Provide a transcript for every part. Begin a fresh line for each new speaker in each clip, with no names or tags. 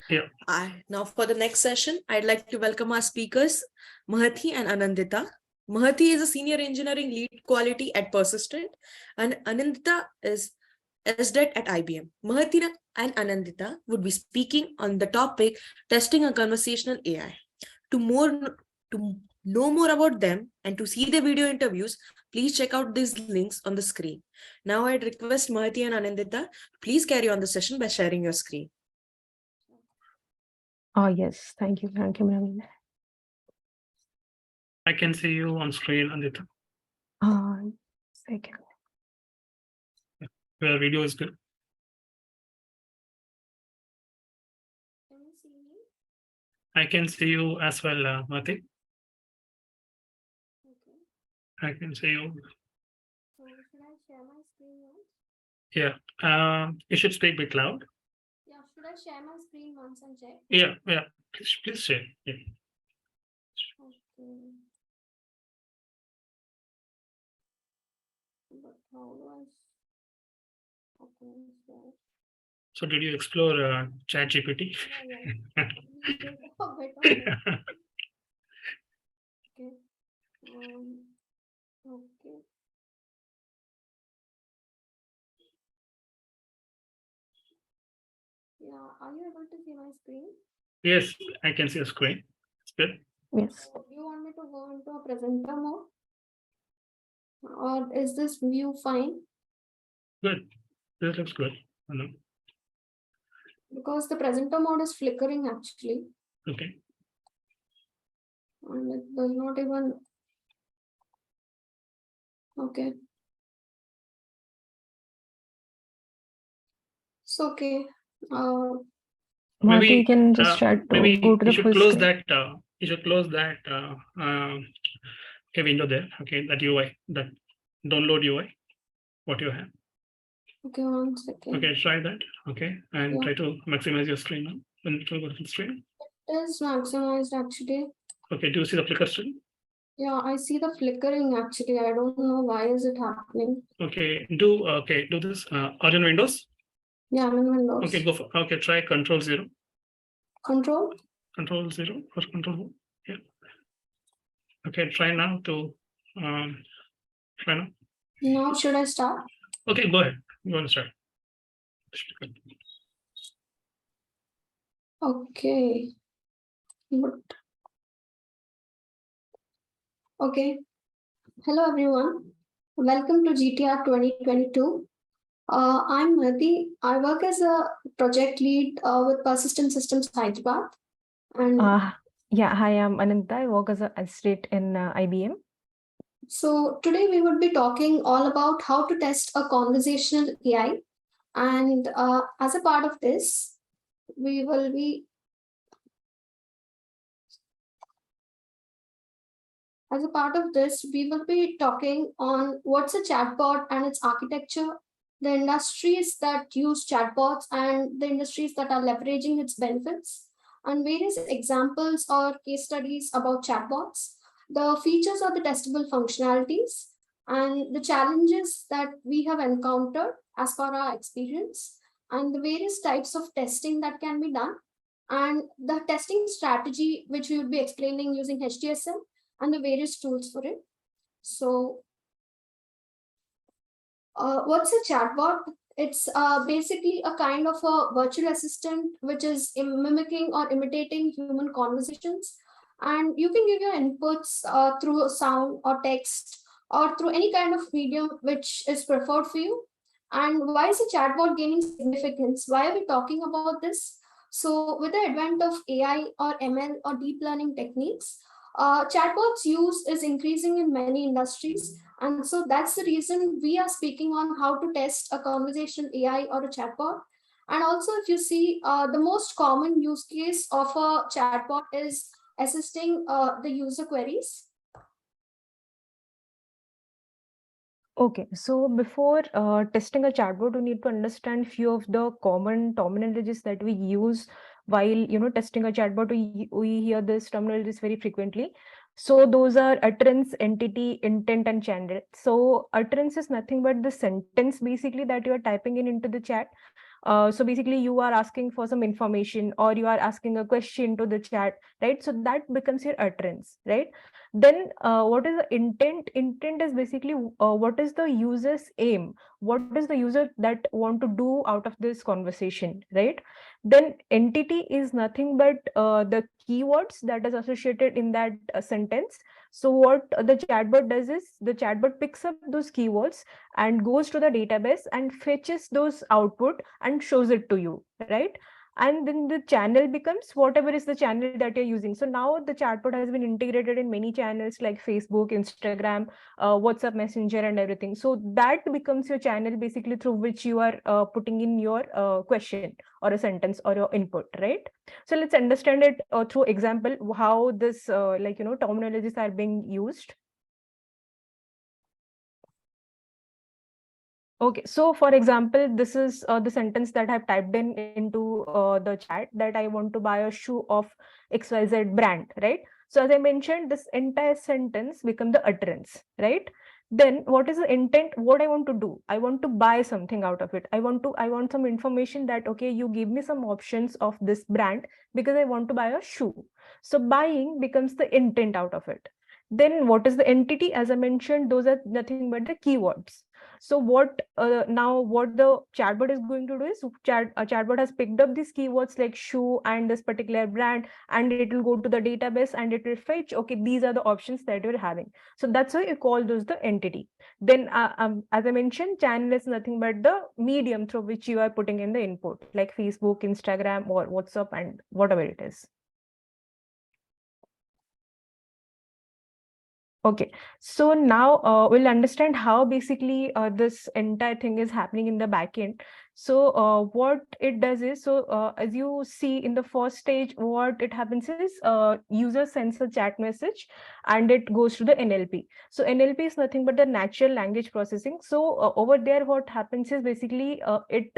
Yeah.
Now for the next session, I'd like to welcome our speakers, Mahathee and Anindita. Mahathee is a senior engineering lead quality at Persistent, and Anindita is SDET at IBM. Mahathee and Anindita would be speaking on the topic testing a conversational AI. To know more about them and to see the video interviews, please check out these links on the screen. Now I'd request Mahathee and Anindita, please carry on the session by sharing your screen.
Yes, thank you, Naveen.
I can see you on screen, Anindita.
Second.
Your video is good.
Can you see me?
I can see you as well, Mahathee.
Okay.
I can see you.
So should I share my screen once?
Yeah. You should speak a bit loud.
Yeah, should I share my screen once and check?
Yeah. Please share. Yeah.
Okay. But how do I? Okay, share.
So did you explore ChatGPT?
Yeah. We did a bit on it. Okay. Okay. Yeah, are you able to see my screen?
Yes, I can see a screen. It's good.
Yes.
So do you want me to go into a presenter mode? Or is this view fine?
Good. This looks good.
Because the presenter mode is flickering actually.
Okay.
And it does not even. Okay. So okay.
Mahathee, you can just try to
maybe
go to the
you should
full
close
screen.
that. You should close that window there. Okay, that UI, that download UI, what you have.
Okay, 1 second.
Okay, try that. Okay, and
Yeah.
try to maximize your screen now. When you go to the screen.
It is maximized actually.
Okay, do you see the flicker still?
Yeah, I see the flickering actually. I don't know why is it happening.
Okay, do this. Are you in Windows?
Yeah, I'm in Windows.
Okay, go for. Okay, try Control-0.
Control?
Control-0 or Control. Yeah. Okay, try now to try now.
Now should I start?
Okay, go ahead. You want to start?
Okay. But okay. Hello everyone. Welcome to GTR 2022. I'm Mahathee. I work as a project lead with Persistent Systems Hyderabad. And
yeah, hi, I'm Anindita. I work as a SDET in IBM.
So today we would be talking all about how to test a conversational AI. And as a part of this, we will be talking on what's a chatbot and its architecture, the industries that use chatbots and the industries that are leveraging its benefits, and various examples or case studies about chatbots, the features or the testable functionalities, and the challenges that we have encountered as per our experience, and the various types of testing that can be done, and the testing strategy which we will be explaining using HTSM and the various tools for it. So what's a chatbot? It's basically a kind of a virtual assistant which is mimicking or imitating human conversations. And you can give your inputs through sound or text or through any kind of medium which is preferred for you. And why is a chatbot gaining significance? Why are we talking about this? So with the advent of AI or ML or deep learning techniques, chatbots use is increasing in many industries. And so that's the reason we are speaking on how to test a conversational AI or a chatbot. And also, if you see, the most common use case of a chatbot is assisting the user queries.
Okay, so before testing a chatbot, we need to understand few of the common terminologies that we use while testing a chatbot. We hear this terminologies very frequently. So those are utterance, entity, intent, and channel. So utterance is nothing but the sentence basically that you are typing in into the chat. So basically you are asking for some information, or you are asking a question to the chat, right? So that becomes your utterance, right? Then what is the intent? Intent is basically what is the user's aim? What is the user that want to do out of this conversation, right? Then entity is nothing but the keywords that is associated in that sentence. So what the chatbot does is the chatbot picks up those keywords and goes to the database and fetches those output and shows it to you, right? And then the channel becomes whatever is the channel that you're using. So now the chatbot has been integrated in many channels like Facebook, Instagram, WhatsApp Messenger, and everything. So that becomes your channel basically through which you are putting in your question or a sentence or your input, right? So let's understand it through example how this terminologies are being used. Okay, so for example, this is the sentence that I've typed in into the chat, that I want to buy a shoe of XYZ brand, right? So as I mentioned, this entire sentence become the utterance, right? Then what is the intent? What I want to do? I want to buy something out of it. I want some information that, okay, you give me some options of this brand because I want to buy a shoe. So buying becomes the intent out of it. Then what is the entity? As I mentioned, those are nothing but the keywords. So what now what the chatbot is going to do is chatbot has picked up these keywords like shoe and this particular brand, and it will go to the database and it will fetch, okay, these are the options that you're having. So that's why you call those the entity. Then as I mentioned, channel is nothing but the medium through which you are putting in the input, like Facebook, Instagram, or WhatsApp, and whatever it is. Okay, so now we'll understand how basically this entire thing is happening in the backend. So what it does is, so as you see in the first stage, what it happens is user sends a chat message and it goes to the NLP. So NLP is nothing but the natural language processing. So over there, what happens is basically it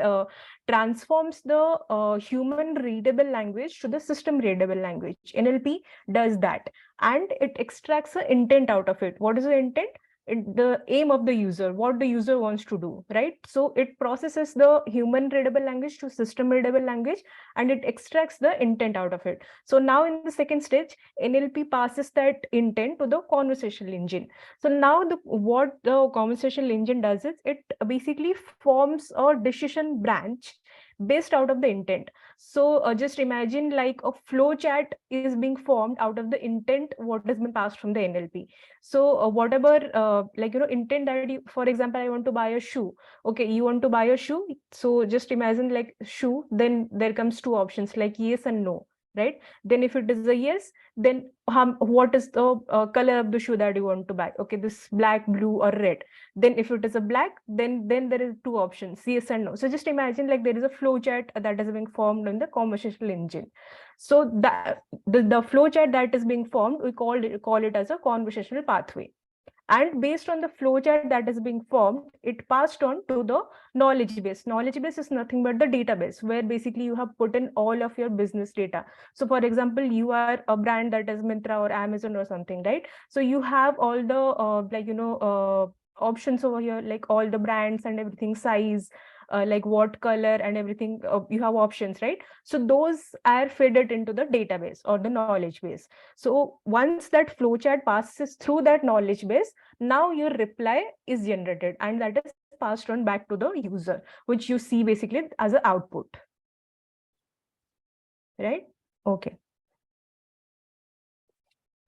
transforms the human readable language to the system readable language. NLP does that, and it extracts the intent out of it. What is the intent? The aim of the user, what the user wants to do, right? So it processes the human readable language to system readable language, and it extracts the intent out of it. So now in the second stage, NLP passes that intent to the conversational engine. So now what the conversational engine does is it basically forms a decision branch based out of the intent. So just imagine like a flow chart is being formed out of the intent what has been passed from the NLP. So whatever intent that you, for example, I want to buy a shoe. Okay, you want to buy a shoe. So just imagine like shoe, then there comes two options like yes and no, right? Then if it is a yes, then what is the color of the shoe that you want to buy? Okay, this black, blue, or red. Then if it is a black, then there is two options, yes and no. So just imagine like there is a flow chart that is being formed in the conversational engine. So that the flow chart that is being formed, we call it as a conversational pathway. And based on the flowchart that is being formed, it passed on to the knowledge base. Knowledge base is nothing but the database where basically you have put in all of your business data. So for example, you are a brand that is Myntra or Amazon or something, right? So you have all the options over here, like all the brands and everything, size, like what color and everything, you have options, right? So those are fed it into the database or the knowledge base. So once that flowchart passes through that knowledge base, now your reply is generated, and that is passed on back to the user, which you see basically as an output, right? Okay.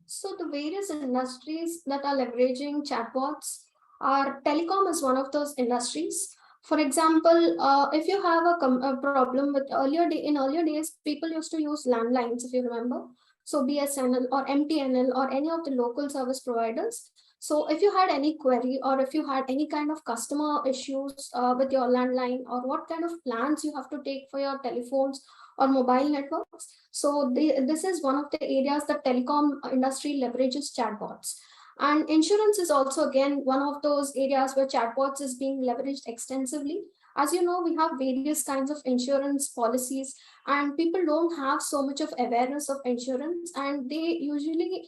So the various industries that are leveraging chatbots are telecom is one of those industries. For example, if you have a problem with in earlier days, people used to use landlines, if you remember. So BSNL or MTNL or any of the local service providers. So if you had any query or if you had any kind of customer issues with your landline, or what kind of plans you have to take for your telephones or mobile networks. So this is one of the areas that telecom industry leverages chatbots. And insurance is also, again, one of those areas where chatbots is being leveraged extensively. As you know, we have various kinds of insurance policies, and people don't have so much of awareness of insurance, and they usually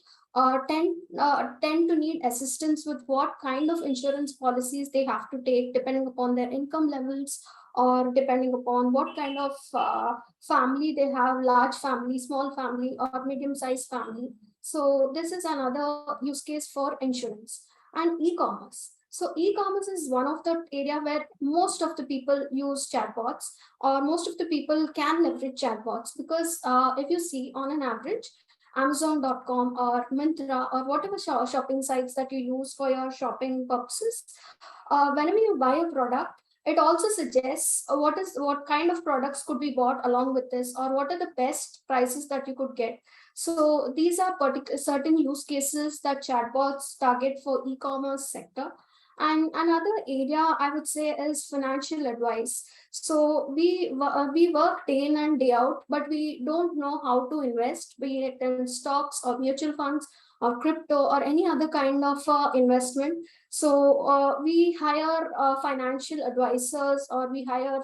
tend to need assistance with what kind of insurance policies they have to take depending upon their income levels, or depending upon what kind of family they have, large family, small family, or medium-sized family. So this is another use case for insurance. And e-commerce. So e-commerce is one of the area where most of the people use chatbots, or most of the people can leverage chatbots, because if you see on an average, Amazon.com or Myntra or whatever shopping sites that you use for your shopping purposes, whenever you buy a product, it also suggests what kind of products could be bought along with this, or what are the best prices that you could get. So these are certain use cases that chatbots target for e-commerce sector. And another area I would say is financial advice. So we work day in and day out, but we don't know how to invest, be it in stocks or mutual funds or crypto or any other kind of investment. So we hire financial advisors, or we hire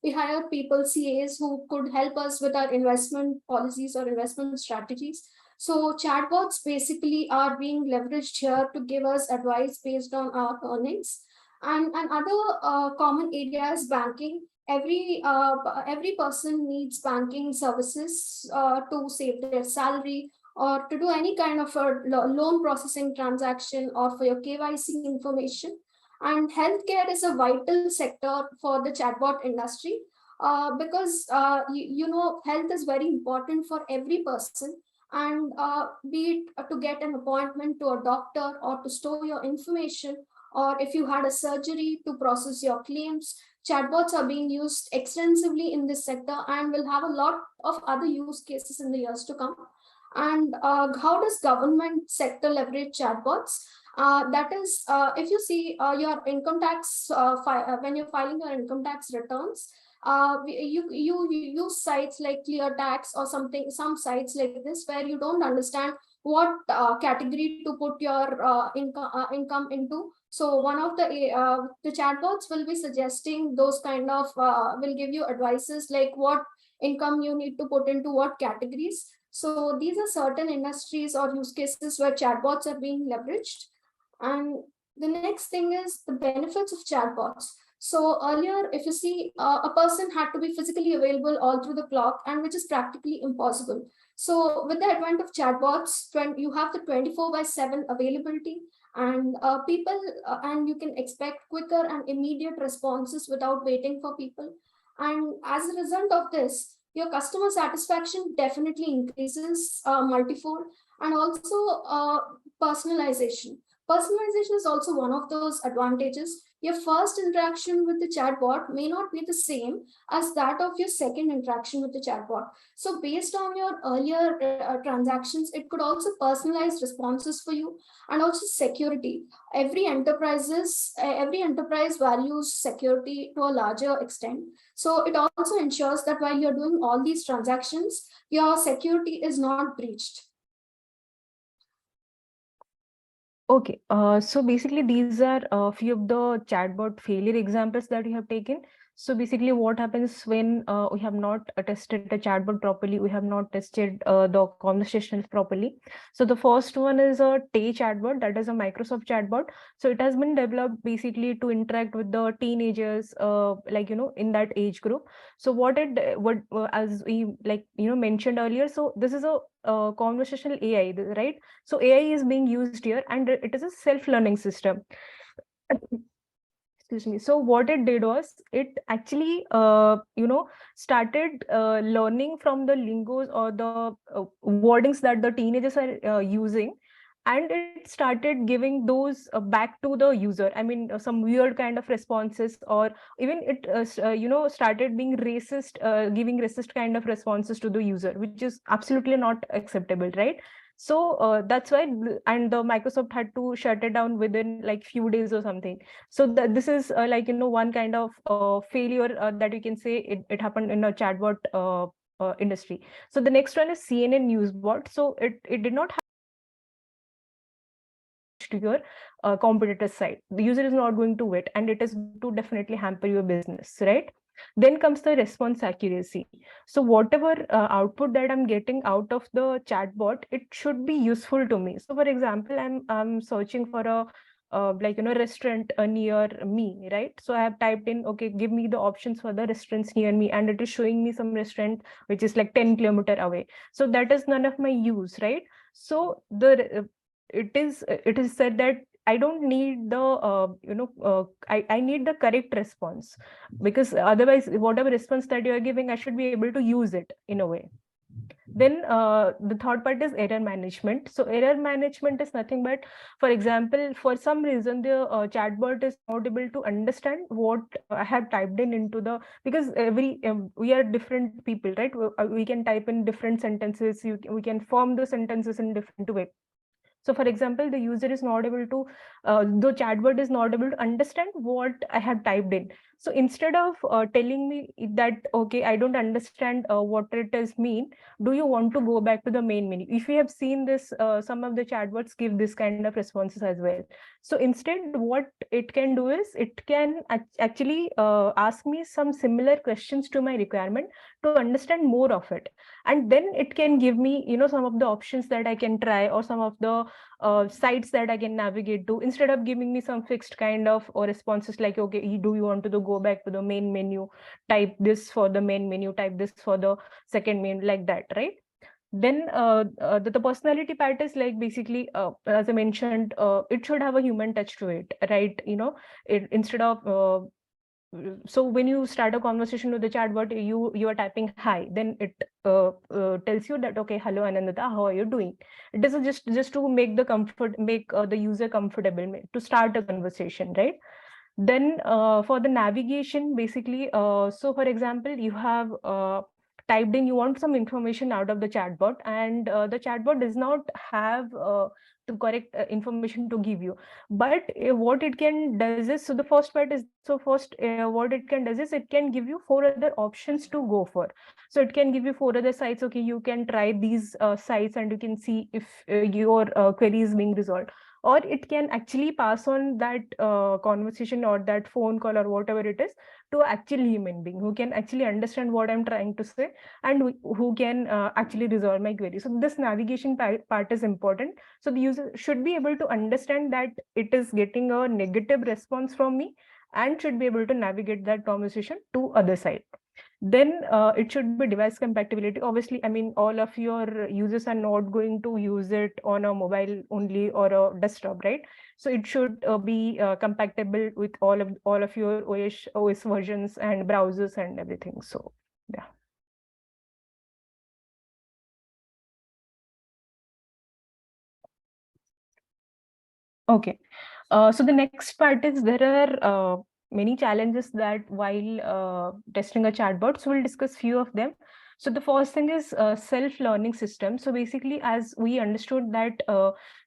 we hire people, CAs, who could help us with our investment policies or investment strategies. So chatbots basically are being leveraged here to give us advice based on our earnings. And another common area is banking. Every person needs banking services to save their salary, or to do any kind of a loan processing transaction, or for your KYC information. And healthcare is a vital sector for the chatbot industry, because you know, health is very important for every person. And be it to get an appointment to a doctor, or to store your information, or if you had a surgery, to process your claims, chatbots are being used extensively in this sector, and will have a lot of other use cases in the years to come. And how does government sector leverage chatbots? That is, if you see your income tax, when you're filing your income tax returns, you use sites like ClearTax or some sites like this, where you don't understand what category to put your income into. So one of the chatbots will be suggesting those kind of will give you advices like what income you need to put into what categories. So these are certain industries or use cases where chatbots are being leveraged. And the next thing is the benefits of chatbots. So earlier, if you see, a person had to be physically available all through the clock, and which is practically impossible. So with the advent of chatbots, you have the 24/7 availability, and and you can expect quicker and immediate responses without waiting for people. And as a result of this, your customer satisfaction definitely increases multifold. And also personalization. Personalization is also one of those advantages. Your first interaction with the chatbot may not be the same as that of your second interaction with the chatbot. So based on your earlier transactions, it could also personalize responses for you. And also security. Every enterprise values security to a larger extent. So it also ensures that while you're doing all these transactions, your security is not breached.
Okay, so basically these are a few of the chatbot failure examples that you have taken. So basically what happens when we have not tested the chatbot properly, we have not tested the conversations properly. So the first one is a Tay chatbot, that is a Microsoft chatbot. So it has been developed basically to interact with the teenagers, like, you know, in that age group. So as we mentioned earlier, so this is a conversational AI, right? So AI is being used here, and it is a self-learning system. Excuse me. So what it did was it actually, started learning from the lingos or the wordings that the teenagers are using, and it started giving those back to the user. I mean, some weird kind of responses, or even it, started being racist, giving racist kind of responses to the user, which is absolutely not acceptable, right? So that's why, and the Microsoft had to shut it down within like few days or something. So this is one kind of failure that you can say it happened in a chatbot industry. So the next one is CNN Newsbot. So it did not have to your competitor side. The user is not going to wait, and it is to definitely hamper your business, right? Then comes the response accuracy. So whatever output that I'm getting out of the chatbot, it should be useful to me. So for example, I'm searching for a restaurant near me, right? So I have typed in, okay, give me the options for the restaurants near me, and it is showing me some restaurant which is like 10 kilometer away. So that is none of my use, right? So it is said that I don't need the I need the correct response, because otherwise whatever response that you are giving, I should be able to use it in a way. Then the third part is error management. So error management is nothing but, for example, for some reason the chatbot is not able to understand what I have typed in into the, because we are different people, right? We can type in different sentences. We can form the sentences in different way. So for example, the user is not able to, the chatbot is not able to understand what I have typed in. So instead of telling me that, okay, I don't understand what it does mean, do you want to go back to the main menu? If you have seen this, some of the chatbots give this kind of responses as well. So instead, what it can do is it can actually ask me some similar questions to my requirement to understand more of it. And then it can give me, some of the options that I can try, or some of the sites that I can navigate to, instead of giving me some fixed kind of or responses like, okay, do you want to go back to the main menu, type this for the main menu, type this for the second menu, like that, right? Then the personality part is like, basically, as I mentioned, it should have a human touch to it, right? Instead of so when you start a conversation with the chatbot, you are typing hi, then it tells you that, okay, hello Anindita, how are you doing? It is just to make the user comfortable to start a conversation, right? Then for the navigation, basically, so for example, you have typed in, you want some information out of the chatbot, and the chatbot does not have the correct information to give you. But what it can does is, so the first part is, so first what it can does is, it can give you 4 other options to go for. So it can give you 4 other sites. Okay, you can try these sites, and you can see if your query is being resolved. Or it can actually pass on that conversation or that phone call or whatever it is to actual human being who can actually understand what I'm trying to say, and who can actually resolve my query. So this navigation part is important. So the user should be able to understand that it is getting a negative response from me, and should be able to navigate that conversation to other side. Then it should be device compatibility. Obviously, I mean, all of your users are not going to use it on a mobile only or a desktop, right? So it should be compatible with all of your OS versions and browsers and everything. So yeah. Okay. So the next part is, there are many challenges that while testing a chatbot. So we'll discuss few of them. So the first thing is self-learning system. So basically, as we understood that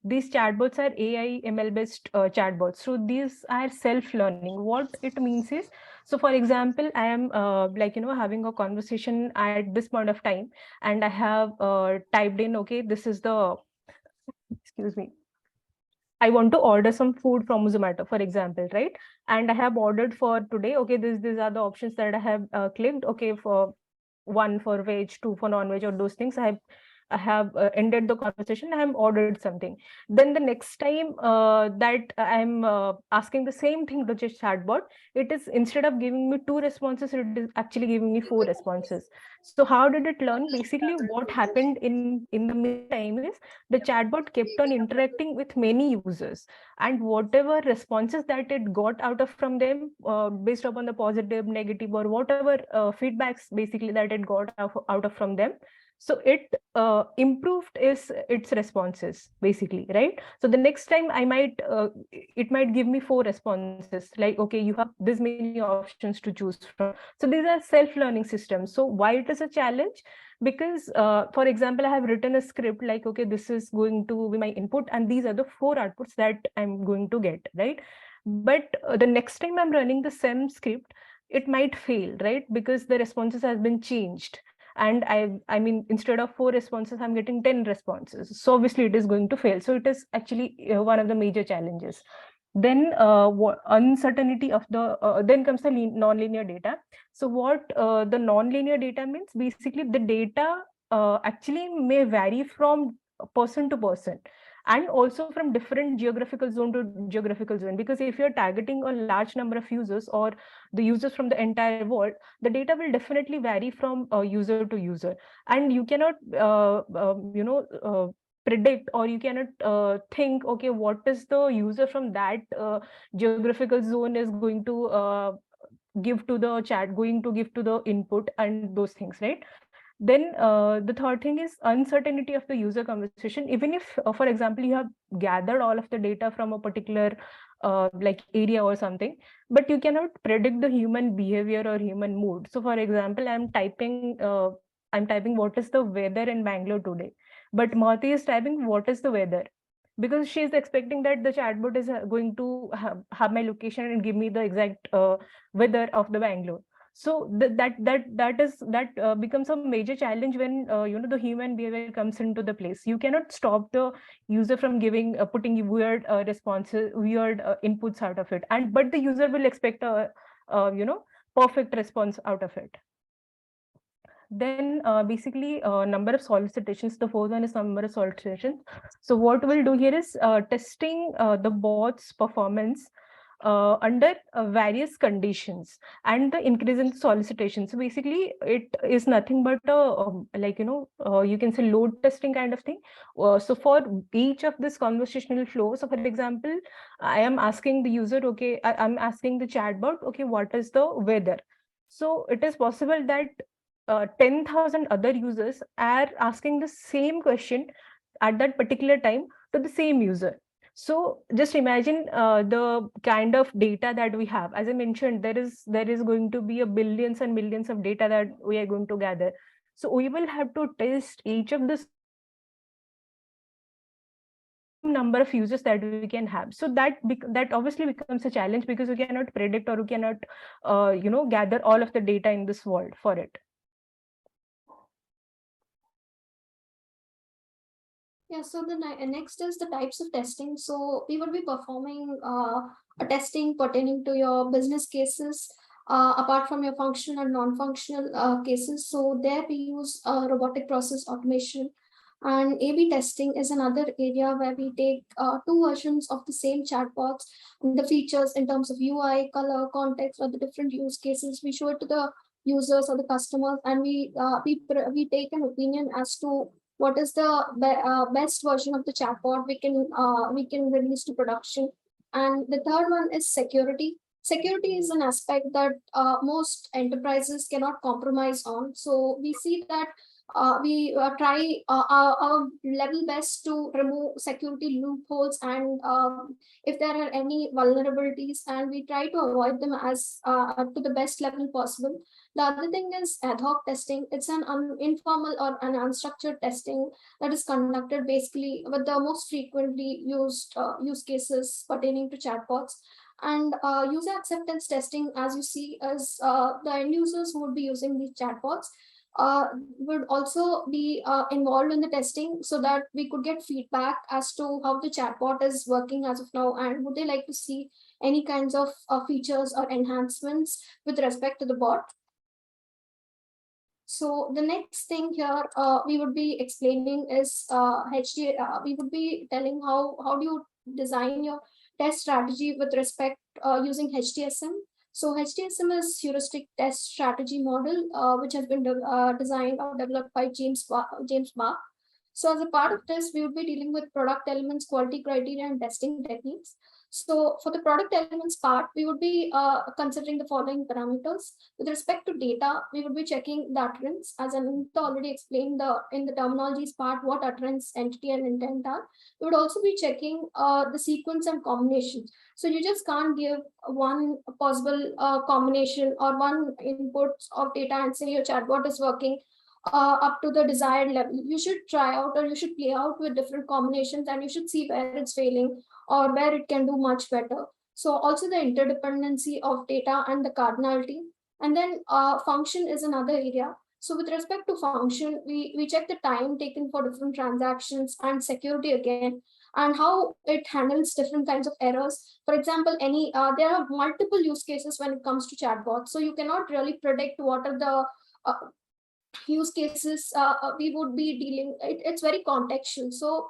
these chatbots are AI ML-based chatbots. So these are self-learning. What it means is, so for example, I am having a conversation at this point of time, and I have typed in, okay, this is the, excuse me, I want to order some food from Zomato, for example, right? And I have ordered for today. Okay, these are the options that I have clicked. Okay, for 1 for veg, 2 for non-veg, or those things. I have ended the conversation. I have ordered something. Then the next time that I'm asking the same thing to the chatbot, it is, instead of giving me 2 responses, it is actually giving me 4 responses. So how did it learn? Basically, what happened in the meantime is, the chatbot kept on interacting with many users, and whatever responses that it got out of from them, based upon the positive, negative, or whatever feedbacks basically that it got out of from them, so it improved its responses, basically, right? So the next time it might give me 4 responses, like, okay, you have this many options to choose from. So these are self-learning systems. So why it is a challenge? Because for example, I have written a script like, okay, this is going to be my input, and these are the 4 outputs that I'm going to get, right? But the next time I'm running the same script, it might fail, right? Because the responses has been changed, and I mean, instead of 4 responses, I'm getting 10 responses. So obviously it is going to fail. So it is actually one of the major challenges. Then uncertainty of the then comes the non-linear data. So what the non-linear data means, basically the data actually may vary from person to person, and also from different geographical zone to geographical zone, because if you're targeting a large number of users or the users from the entire world, the data will definitely vary from user to user, and you cannot predict, or you cannot think, okay, what is the user from that geographical zone is going to give to the chat, going to give to the input and those things, right? Then the third thing is uncertainty of the user conversation. Even if, for example, you have gathered all of the data from a particular like area or something, but you cannot predict the human behavior or human mood. So for example, I'm typing what is the weather in Bangalore today, but Mahathee is typing what is the weather, because she is expecting that the chatbot is going to have my location and give me the exact weather of the Bangalore. So that becomes a major challenge when the human behavior comes into the place. You cannot stop the user from giving putting weird responses, weird inputs out of it, and but the user will expect a perfect response out of it. Then basically number of solicitations. The fourth one is number of solicitations. So what we'll do here is testing the bot's performance under various conditions and the increase in solicitation. So basically it is nothing but you can say load testing kind of thing. So for each of this conversational flow, so for example, I am asking the user, okay, I'm asking the chatbot, okay, what is the weather? So it is possible that 10,000 other users are asking the same question at that particular time to the same user. So just imagine the kind of data that we have. As I mentioned, there is going to be a billions and millions of data that we are going to gather. So we will have to test each of this number of users that we can have. So that obviously becomes a challenge, because we cannot predict, or we cannot gather all of the data in this world for it.
Yeah, so the next is the types of testing. So we would be performing a testing pertaining to your business cases, apart from your functional and non-functional cases. So there we use robotic process automation, and A/B testing is another area where we take two versions of the same chatbots and the features in terms of UI, color, context, or the different use cases. We show it to the users or the customers, and we take an opinion as to what is the best version of the chatbot we can release to production. And the third one is security. Security is an aspect that most enterprises cannot compromise on. So we see that we try our level best to remove security loopholes, and if there are any vulnerabilities, and we try to avoid them as to the best level possible. The other thing is ad hoc testing. It's an informal or an unstructured testing that is conducted basically with the most frequently used use cases pertaining to chatbots. And user acceptance testing, as you see, is the end users who would be using these chatbots would also be involved in the testing, so that we could get feedback as to how the chatbot is working as of now, and would they like to see any kinds of features or enhancements with respect to the bot. So the next thing here we would be explaining is we would be telling how do you design your test strategy with respect using HTSM. So HTSM is heuristic test strategy model, which has been designed or developed by James Barr. So as a part of this, we would be dealing with product elements, quality criteria, and testing techniques. So for the product elements part, we would be considering the following parameters. With respect to data, we would be checking the utterance, as Anindita already explained in the terminologies part what utterance, entity, and intent are. We would also be checking the sequence and combinations. So you just can't give one possible combination or one input of data and say your chatbot is working up to the desired level. You should try out, or you should play out with different combinations, and you should see where it's failing or where it can do much better. So also the interdependency of data and the cardinality. And then function is another area. So with respect to function, we check the time taken for different transactions and security again. and how it handles different kinds of errors. For example, there are multiple use cases when it comes to chatbots, so you cannot really predict what are the use cases we would be dealing. It's very contextual. So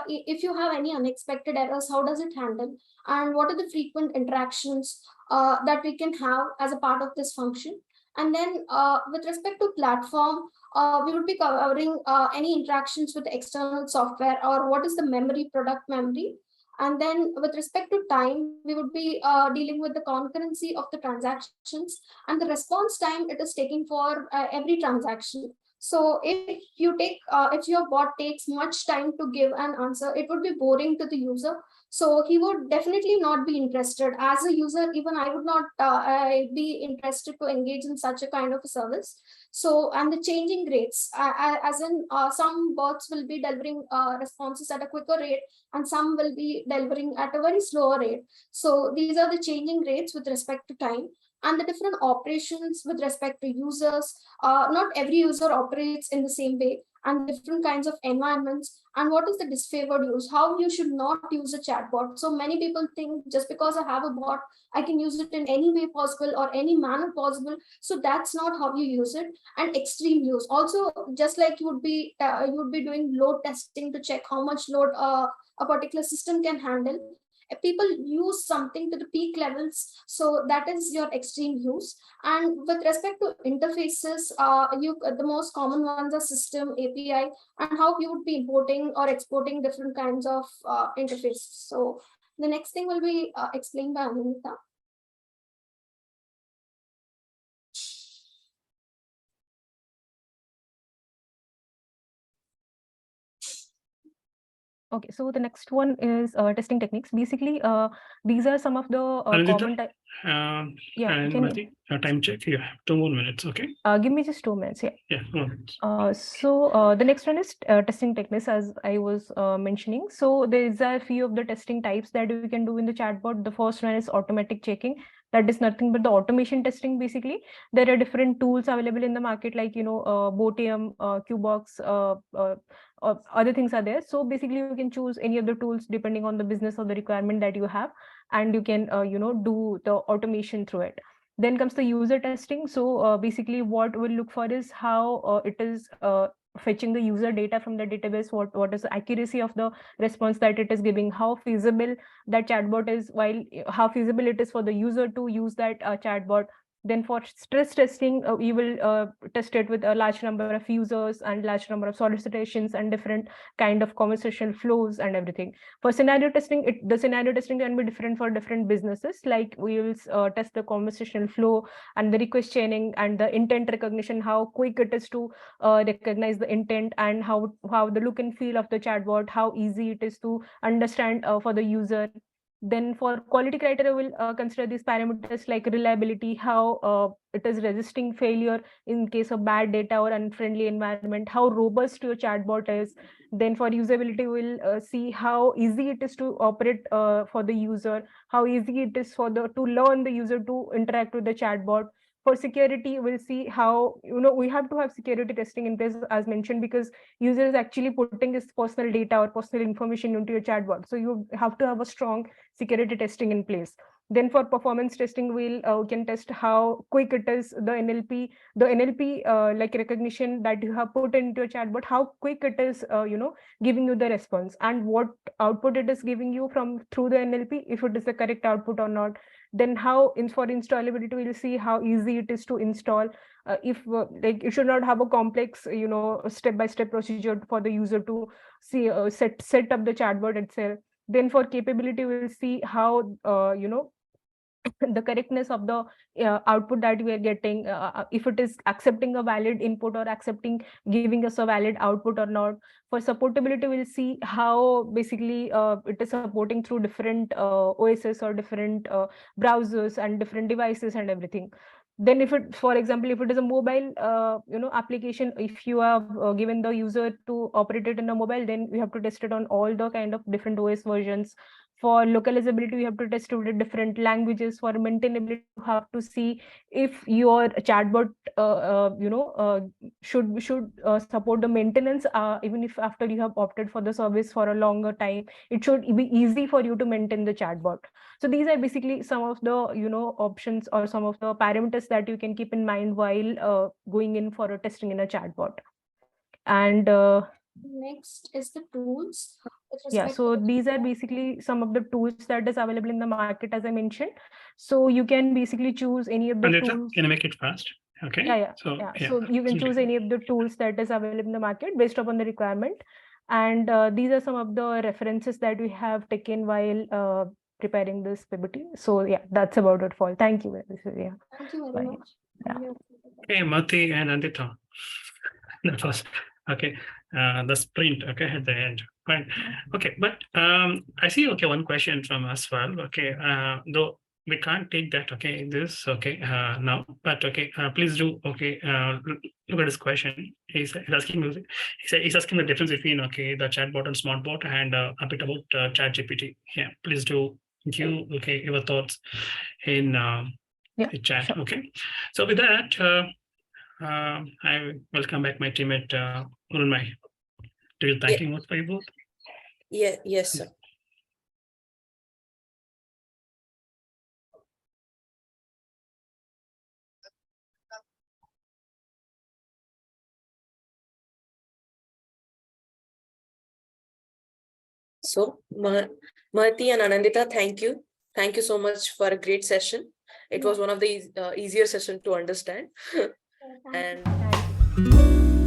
if you have any unexpected errors, how does it handle, and what are the frequent interactions that we can have as a part of this function? And then with respect to platform, we would be covering any interactions with external software, or what is the memory, product memory. And then with respect to time, we would be dealing with the concurrency of the transactions and the response time it is taking for every transaction. So if your bot takes much time to give an answer, it would be boring to the user. So he would definitely not be interested. As a user, even I would not be interested to engage in such a kind of a service. So, and the changing rates, as in some bots will be delivering responses at a quicker rate, and some will be delivering at a very slower rate. So these are the changing rates with respect to time, and the different operations with respect to users. Not every user operates in the same way, and different kinds of environments, and what is the disfavored use, how you should not use a chatbot. So many people think just because I have a bot, I can use it in any way possible or any manner possible. So that's not how you use it. And extreme use also, just like you would be doing load testing to check how much load a particular system can handle. People use something to the peak levels, so that is your extreme use. And with respect to interfaces, the most common ones are system, API, and how you would be importing or exporting different kinds of interfaces. So the next thing will be explained by Anindita.
Okay, so the next one is testing techniques. Basically, these are some of the
Anindita,
common type. Yeah,
and
can
Mahathee, time check. You have 2 more minutes. Okay.
give me just 2 minutes. Yeah.
Yeah, 2 minutes.
So the next one is testing techniques, as I was mentioning. So there is a few of the testing types that we can do in the chatbot. The first one is automatic checking. That is nothing but the automation testing. Basically, there are different tools available in the market, like Botium, Qbox, other things are there. So basically, you can choose any of the tools depending on the business or the requirement that you have, and you can do the automation through it. Then comes the user testing. So basically what we'll look for is how it is fetching the user data from the database, what is the accuracy of the response that it is giving, how feasible that chatbot is, while how feasible it is for the user to use that chatbot. Then for stress testing, we will test it with a large number of users and large number of solicitations and different kind of conversational flows and everything. For scenario testing, the scenario testing can be different for different businesses. Like we will test the conversational flow and the request chaining and the intent recognition, how quick it is to recognize the intent, and how the look and feel of the chatbot, how easy it is to understand for the user. Then for quality criteria, we'll consider these parameters like reliability, how it is resisting failure in case of bad data or unfriendly environment, how robust your chatbot is. Then for usability, we'll see how easy it is to operate for the user, how easy it is to learn the user to interact with the chatbot. For security, we'll see how we have to have security testing in place, as mentioned, because user is actually putting his personal data or personal information into your chatbot. So you have to have a strong security testing in place. Then for performance testing, we can test how quick it is, the NLP like recognition that you have put into a chatbot, how quick it is giving you the response, and what output it is giving you through the NLP, if it is the correct output or not. Then for installability, we'll see how easy it is to install. If like you should not have a complex step-by-step procedure for the user to see set up the chatbot itself. Then for capability, we'll see how the correctness of the output that we are getting, if it is accepting a valid input or giving us a valid output or not. For supportability, we'll see how basically it is supporting through different OSs or different browsers and different devices and everything. Then for example, if it is a mobile application, if you have given the user to operate it in a mobile, then we have to test it on all the kind of different OS versions. For localizability, we have to test it with different languages. For maintainability, you have to see if your chatbot should support the maintenance, even if after you have opted for the service for a longer time, it should be easy for you to maintain the chatbot. So these are basically some of the options or some of the parameters that you can keep in mind while going in for a testing in a chatbot. And
next is the tools.
yeah, so these are basically some of the tools that is available in the market, as I mentioned. So you can basically choose any of the
Anindita,
tools.
can I make it fast? Okay.
Yeah.
So
you can choose any of the tools that is available in the market based upon the requirement. And these are some of the references that we have taken while preparing this PPT. So yeah, that's about it for all. Thank you. Yeah.
Thank you very
Bye.
much.
Yeah.
Okay, Mahathee and Anindita. That was okay. The sprint, okay, at the end. Fine. Okay, but I see, okay, one question from us well. Okay, though we can't take that, okay, this, okay, now, but okay, please do, okay, look at this question. He's asking, he's asking the difference between, okay, the chatbot and smartbot, and a bit about ChatGPT. Yeah, please do give, okay, your thoughts in the chat,
sure.
okay. So with that, I welcome back my teammate, Urunmai. Do you thank you for you both?
Yeah, yes, sir. So, Mahathee and Anindita, thank you. Thank you so much for a great session. It was one of the easier sessions to understand.
Thank you.
And